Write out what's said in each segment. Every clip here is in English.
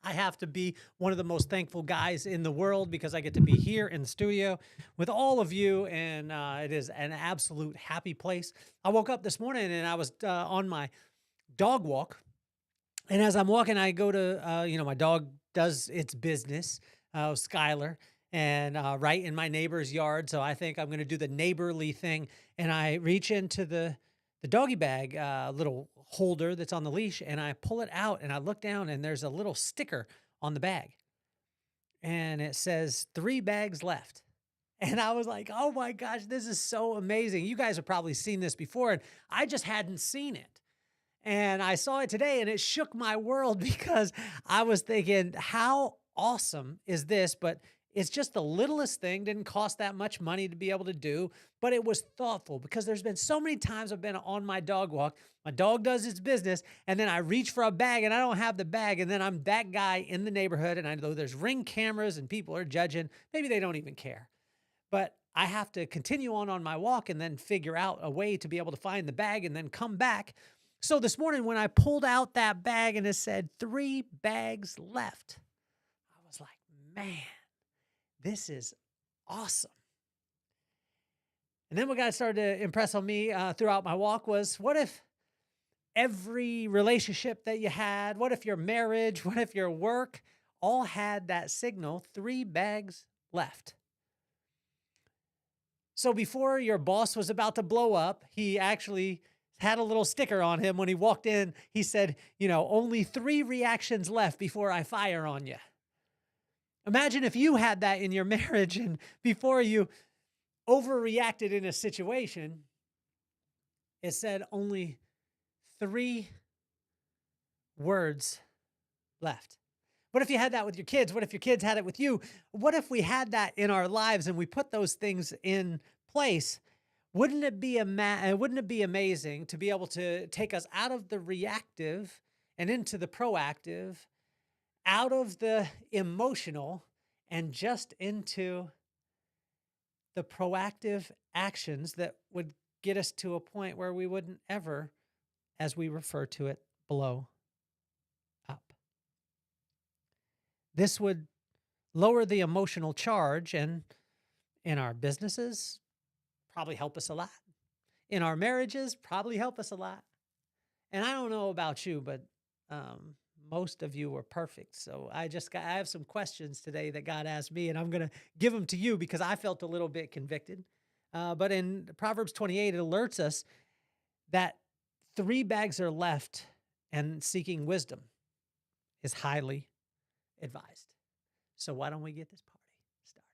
I have to be one of the most thankful guys in the world because I get to be here in the studio with all of you, and it is an absolute happy place. I woke up this morning and I was on my dog walk, and as I'm walking, I go to my dog does its business, Skylar, and right in my neighbor's yard. So I think I'm going to do the neighborly thing, and I reach into the doggy bag little holder that's on the leash, and I pull it out and I look down and there's a little sticker on the bag, and it says 3 bags left. And I was like, oh my gosh, this is so amazing. You guys have probably seen this before, and I just hadn't seen it. And I saw it today and it shook my world because I was thinking, how awesome is this? But it's just the littlest thing, didn't cost that much money to be able to do, but it was thoughtful because there's been so many times I've been on my dog walk. My dog does its business, and then I reach for a bag and I don't have the bag. And then I'm that guy in the neighborhood, and I know there's Ring cameras and people are judging. Maybe they don't even care, but I have to continue on my walk and then figure out a way to be able to find the bag and then come back. So this morning when I pulled out that bag and it said 3 bags left, I was like, man, this is awesome. And then what God started to impress on me throughout my walk was, what if every relationship that you had, what if your marriage, what if your work all had that signal, 3 bags left? So before your boss was about to blow up, he actually had a little sticker on him when he walked in. He said, only 3 reactions left before I fire on you. Imagine if you had that in your marriage, and before you overreacted in a situation, it said only 3 words left. What if you had that with your kids? What if your kids had it with you? What if we had that in our lives and we put those things in place? Wouldn't it be amazing to be able to take us out of the reactive and into the proactive, out of the emotional and just into the proactive actions that would get us to a point where we wouldn't ever, as we refer to it, blow up? This would lower the emotional charge, and in our businesses, probably help us a lot. In our marriages, probably help us a lot. And I don't know about you, but most of you were perfect. So I have some questions today that God asked me, and I'm going to give them to you because I felt a little bit convicted. But in Proverbs 28, it alerts us that 3 bags are left, and seeking wisdom is highly advised. So why don't we get this party started?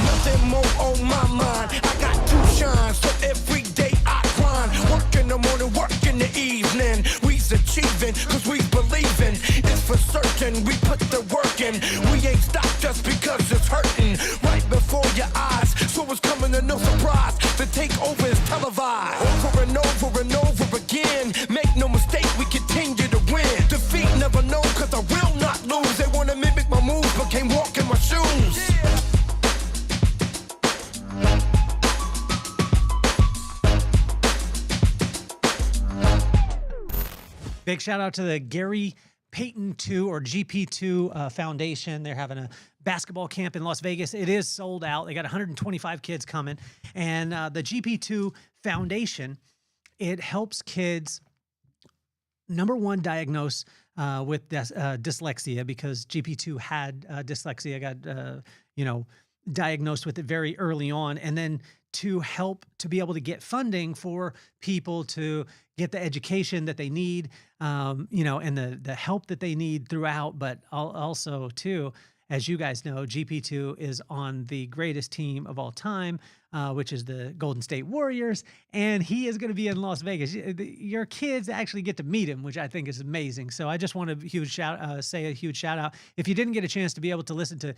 Nothing more on my mind. I got to shine, so every day I grind. Work in the morning, work in the evening. We's achieving, cause we believing. It's for certain, we put the work in. We ain't stopped just because it's hurting. Right before your eyes, so it's coming to no surprise. The takeover is televised. Over and over and over again. Make no mistake, we continue to win. Defeat never know, cause I will not lose. They wanna mimic my moves, but can't walk in my shoes. Big shout out to the Gary Payton 2 or GP2 Foundation. They're having a basketball camp in Las Vegas. It is sold out. They got 125 kids coming. And the GP2 Foundation, it helps kids, number one, diagnose with dyslexia, because GP2 had dyslexia, got, diagnosed with it very early on. And then to help to be able to get funding for people to get the education that they need, and the help that they need throughout. But also too, as you guys know, GP2 is on the greatest team of all time, which is the Golden State Warriors. And he is going to be in Las Vegas. Your kids actually get to meet him, which I think is amazing. So I just want to say a huge shout out. If you didn't get a chance to be able to listen to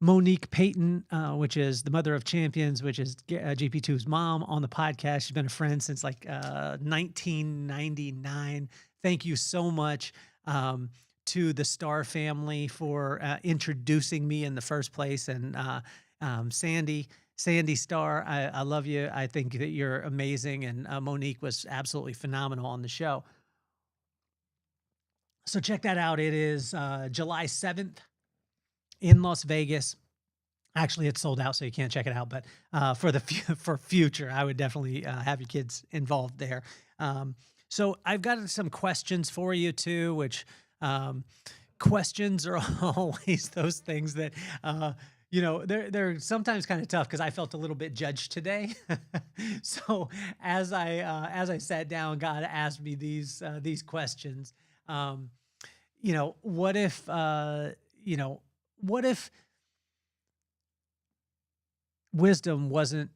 Monique Payton, which is the mother of champions, which is GP2's mom, on the podcast. She's been a friend since 1999. Thank you so much to the Star family for introducing me in the first place. And Sandy Starr, I love you. I think that you're amazing. And Monique was absolutely phenomenal on the show. So check that out. It is July 7th in Las Vegas. Actually, it's sold out, so you can't check it out. But for for future, I would definitely have your kids involved there. So I've got some questions for you too, which questions are always those things that they're sometimes kind of tough because I felt a little bit judged today. So as I sat down, God asked me these questions. What if what if wisdom wasn't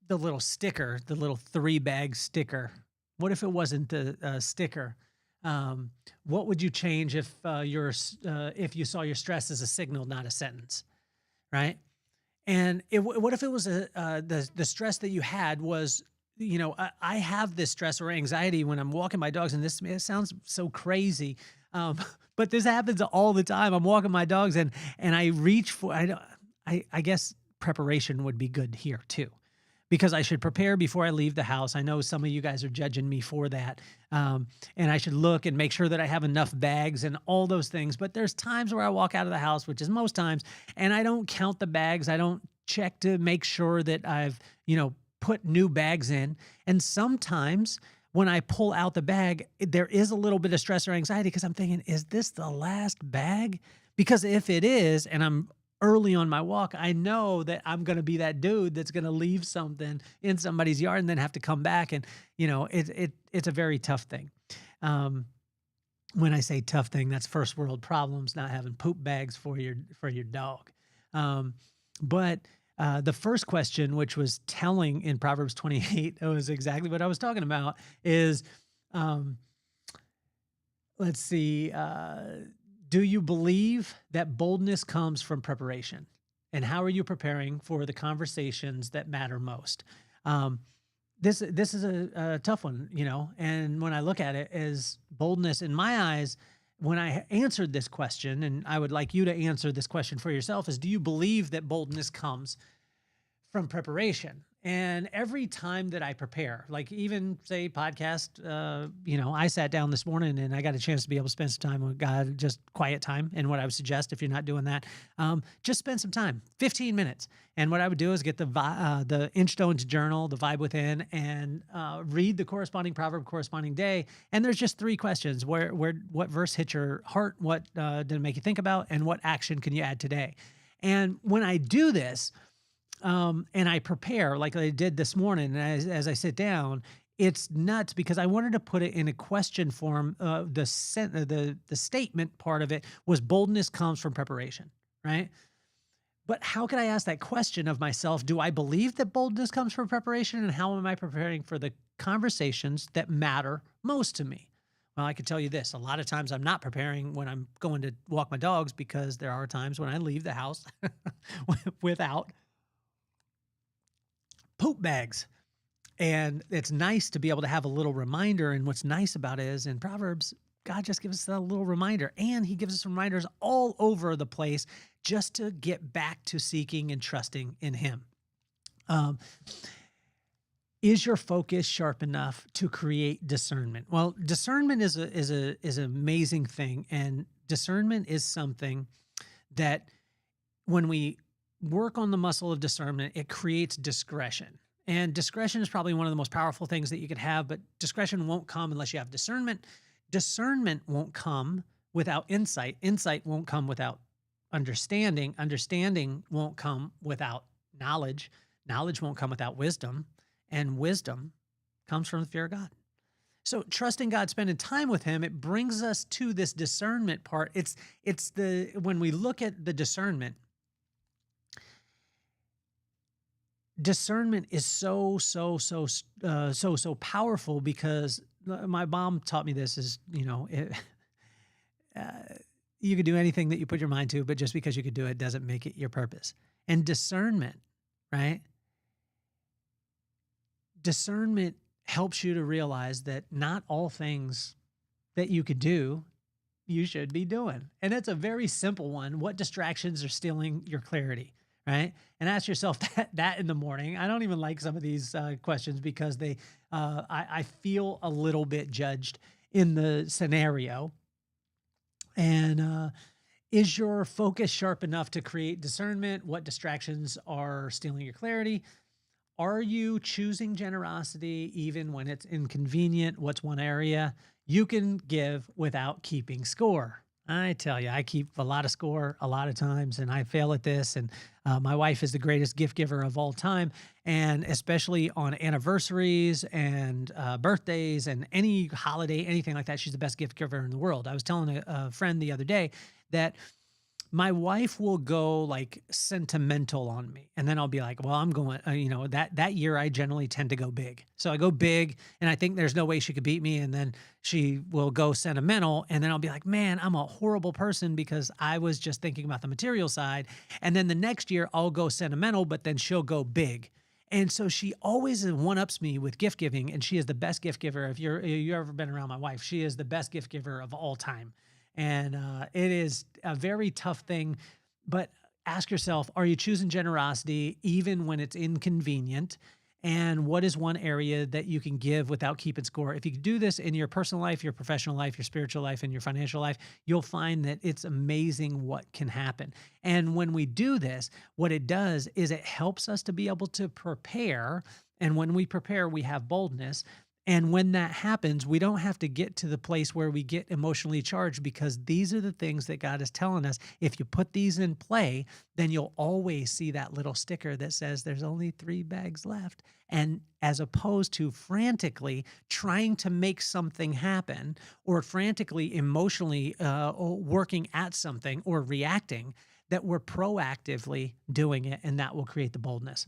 the little sticker, the little 3-bag sticker? What if it wasn't the sticker? What would you change if if you saw your stress as a signal, not a sentence, right? And what if it was the stress that you had was, I have this stress or anxiety when I'm walking my dogs, and it sounds so crazy, but this happens all the time. I'm walking my dogs, and I reach for I guess preparation would be good here too, because I should prepare before I leave the house. I know some of you guys are judging me for that. And I should look and make sure that I have enough bags and all those things. But there's times where I walk out of the house, which is most times, and I don't count the bags. I don't check to make sure that I've, put new bags in. And sometimes when I pull out the bag, there is a little bit of stress or anxiety because I'm thinking, is this the last bag? Because if it is, and I'm early on my walk, I know that I'm going to be that dude that's going to leave something in somebody's yard and then have to come back. And, it's a very tough thing. When I say tough thing, that's first world problems, not having poop bags for your dog. But the first question, which was telling in Proverbs 28, it was exactly what I was talking about, is, let's see, do you believe that boldness comes from preparation? And how are you preparing for the conversations that matter most? This is a tough one, and when I look at it as boldness in my eyes, when I answered this question, and I would like you to answer this question for yourself, is do you believe that boldness comes from preparation? And every time that I prepare, like even say podcast, I sat down this morning and I got a chance to be able to spend some time with God, just quiet time. And what I would suggest, if you're not doing that, just spend some time, 15 minutes. And what I would do is get the Inchstones journal, the Vibe Within, and read the corresponding proverb, corresponding day. And there's just 3 questions: what verse hit your heart? What did it make you think about? And what action can you add today? And when I do this, and I prepare like I did this morning, and as I sit down, it's nuts because I wanted to put it in a question form. The statement part of it was boldness comes from preparation, right? But how can I ask that question of myself? Do I believe that boldness comes from preparation? And how am I preparing for the conversations that matter most to me? Well, I can tell you this. A lot of times I'm not preparing when I'm going to walk my dogs, because there are times when I leave the house without poop bags. And it's nice to be able to have a little reminder. And what's nice about it is in Proverbs, God just gives us that little reminder, and he gives us reminders all over the place just to get back to seeking and trusting in him. Is your focus sharp enough to create discernment? Well, discernment is an amazing thing. And discernment is something that when we work on the muscle of discernment, it creates discretion. And discretion is probably one of the most powerful things that you could have, but discretion won't come unless you have discernment. Discernment won't come without insight. Insight won't come without understanding. Understanding won't come without knowledge. Knowledge won't come without wisdom. And wisdom comes from the fear of God. So trusting God, spending time with him, it brings us to this discernment part. When we look at the discernment is so powerful, because my mom taught me this is, you could do anything that you put your mind to, but just because you could do it doesn't make it your purpose. And discernment, right? Discernment helps you to realize that not all things that you could do, you should be doing. And it's a very simple one. What distractions are stealing your clarity, right? And ask yourself that in the morning. I don't even like some of these questions because I feel a little bit judged in the scenario. And is your focus sharp enough to create discernment? What distractions are stealing your clarity? Are you choosing generosity even when it's inconvenient? What's one area you can give without keeping score? I tell you, I keep a lot of score a lot of times, and I fail at this. And my wife is the greatest gift giver of all time, and especially on anniversaries and birthdays and any holiday, anything like that, she's the best gift giver in the world. I was telling a friend the other day that my wife will go like sentimental on me, and then I'll be like, well, I'm going, that year I generally tend to go big. So I go big and I think there's no way she could beat me. And then she will go sentimental. And then I'll be like, man, I'm a horrible person because I was just thinking about the material side. And then the next year I'll go sentimental, but then she'll go big. And so she always one-ups me with gift giving, and she is the best gift giver. If you ever been around my wife, she is the best gift giver of all time. And it is a very tough thing, but ask yourself, are you choosing generosity even when it's inconvenient? And what is one area that you can give without keeping score? If you can do this in your personal life, your professional life, your spiritual life, and your financial life, you'll find that it's amazing what can happen. And when we do this, what it does is it helps us to be able to prepare. And when we prepare, we have boldness. And when that happens, we don't have to get to the place where we get emotionally charged, because these are the things that God is telling us. If you put these in play, then you'll always see that little sticker that says there's only 3 bags left. And as opposed to frantically trying to make something happen, or frantically emotionally working at something or reacting, that we're proactively doing it, and that will create the boldness.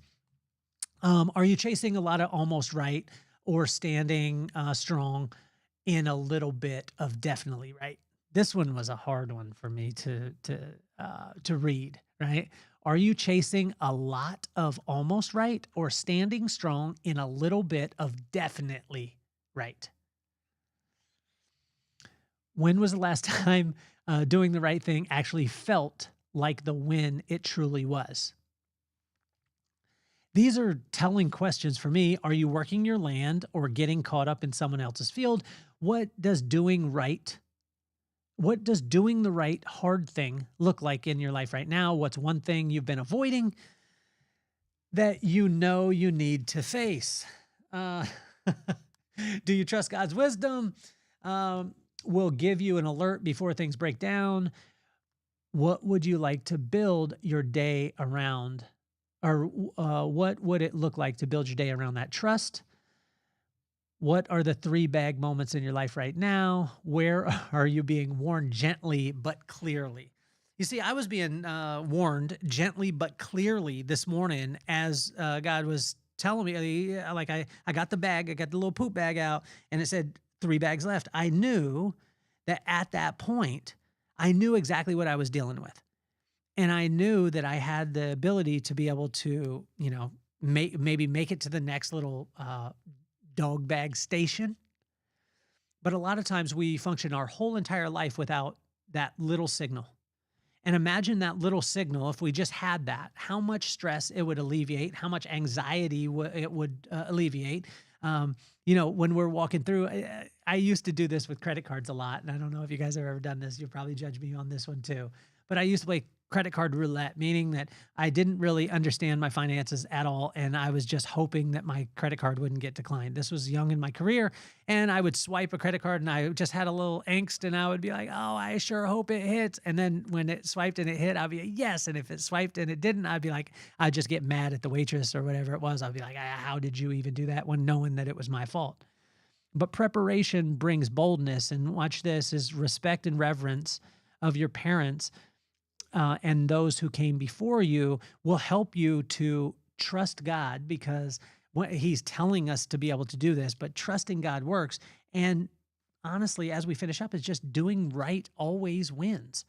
Are you chasing a lot of almost right, or standing strong in a little bit of definitely right? This one was a hard one for me to read. Right? Are you chasing a lot of almost right, or standing strong in a little bit of definitely right? When was the last time doing the right thing actually felt like the win it truly was? These are telling questions for me. Are you working your land or getting caught up in someone else's field? What does doing right, what does doing the right hard thing look like in your life right now? What's one thing you've been avoiding that you know you need to face? Uh, do you trust God's wisdom? Will give you an alert before things break down. What would you like to build your day around? Or what would it look like to build your day around that trust? What are the 3 bag moments in your life right now? Where are you being warned gently but clearly? You see, I was being warned gently but clearly this morning as God was telling me, like I got the bag, I got the little poop bag out, and it said 3 bags left. I knew that at that point, I knew exactly what I was dealing with. And I knew that I had the ability to be able to, maybe make it to the next little dog bag station. But a lot of times we function our whole entire life without that little signal. And imagine that little signal, if we just had that, how much stress it would alleviate, how much anxiety it would alleviate. When we're walking through, I used to do this with credit cards a lot. And I don't know if you guys have ever done this. You'll probably judge me on this one too. But I used to play credit card roulette, meaning that I didn't really understand my finances at all. And I was just hoping that my credit card wouldn't get declined. This was young in my career. And I would swipe a credit card and I just had a little angst, and I would be like, oh, I sure hope it hits. And then when it swiped and it hit, I'd be like, yes. And if it swiped and it didn't, I'd be like, I'd just get mad at the waitress or whatever it was. I'd be like, how did you even do that, when knowing that it was my fault? But preparation brings boldness. And watch this, is respect and reverence of your parents and those who came before you will help you to trust God, because he's telling us to be able to do this, but trusting God works. And honestly, as we finish up, is just doing right always wins.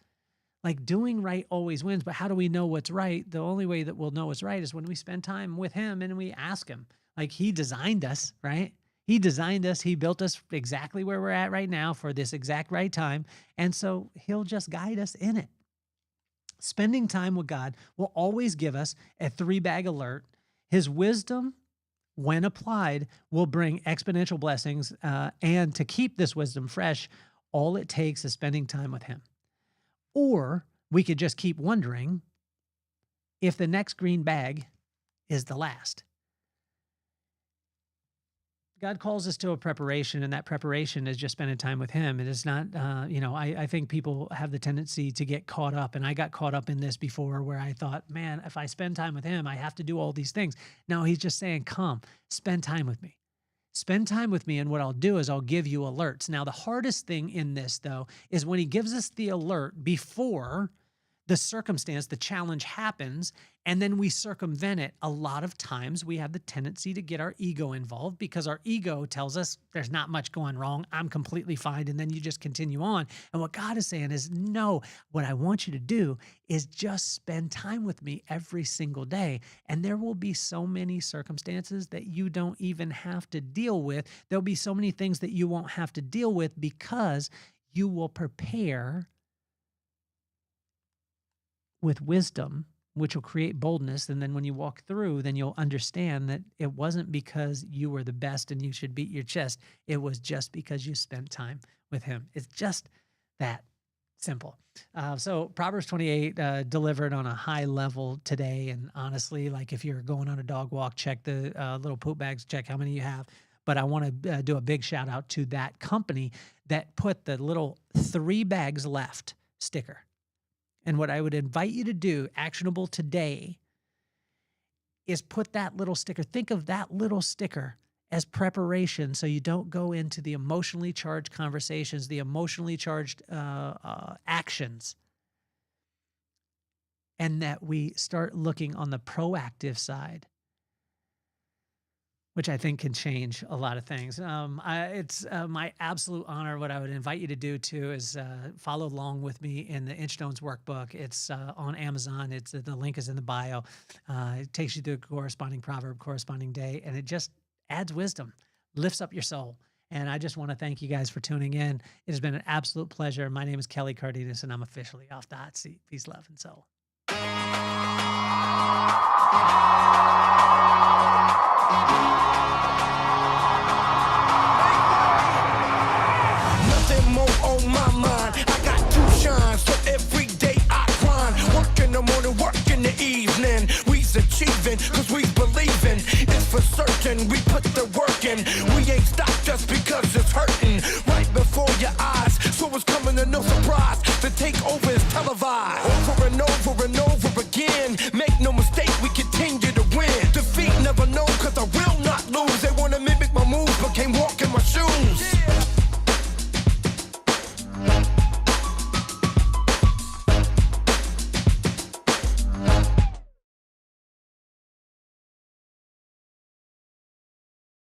Like, doing right always wins. But how do we know what's right? The only way that we'll know what's right is when we spend time with him and we ask him. Like, he designed us, right? He designed us. He built us exactly where we're at right now for this exact right time. And so he'll just guide us in it. Spending time with God will always give us a 3-bag alert. His wisdom, when applied, will bring exponential blessings. And to keep this wisdom fresh, all it takes is spending time with him. Or we could just keep wondering if the next green bag is the last. God calls us to a preparation, and that preparation is just spending time with him. It is not, I think people have the tendency to get caught up, and I got caught up in this before where I thought, man, if I spend time with him, I have to do all these things. No, he's just saying, come, spend time with me. Spend time with me, and what I'll do is I'll give you alerts. Now, the hardest thing in this, though, is when he gives us the alert before the circumstance, the challenge happens, and then we circumvent it. A lot of times we have the tendency to get our ego involved because our ego tells us there's not much going wrong. I'm completely fine. And then you just continue on. And what God is saying is, no, what I want you to do is just spend time with me every single day. And there will be so many circumstances that you don't even have to deal with. There'll be so many things that you won't have to deal with because you will prepare with wisdom, which will create boldness. And then when you walk through, then you'll understand that it wasn't because you were the best and you should beat your chest. It was just because you spent time with him. It's just that simple. So Proverbs 28 delivered on a high level today. And honestly, like if you're going on a dog walk, check the little poop bags, check how many you have. But I want to do a big shout out to that company that put the little 3 bags left sticker. And what I would invite you to do, actionable today, is put that little sticker. Think of that little sticker as preparation so you don't go into the emotionally charged conversations, the emotionally charged actions, and that we start looking on the proactive side, which I think can change a lot of things. It's my absolute honor. What I would invite you to do too is follow along with me in the Inchstones workbook. It's on Amazon. The link is in the bio. It takes you through a corresponding proverb, corresponding day, and it just adds wisdom, lifts up your soul. And I just want to thank you guys for tuning in. It has been an absolute pleasure. My name is Kelly Cardenas, and I'm officially off the hot seat. Peace, love, and soul. Nothing more on my mind. I got 2 shines, so every day I grind. Work in the morning, work in the evening. We's achieving, cause we believing. It's for certain, we put the work in. We ain't stopped just because it's hurting. Right before your eyes, so it's coming to no surprise. The takeover is televised. Over and over again. Make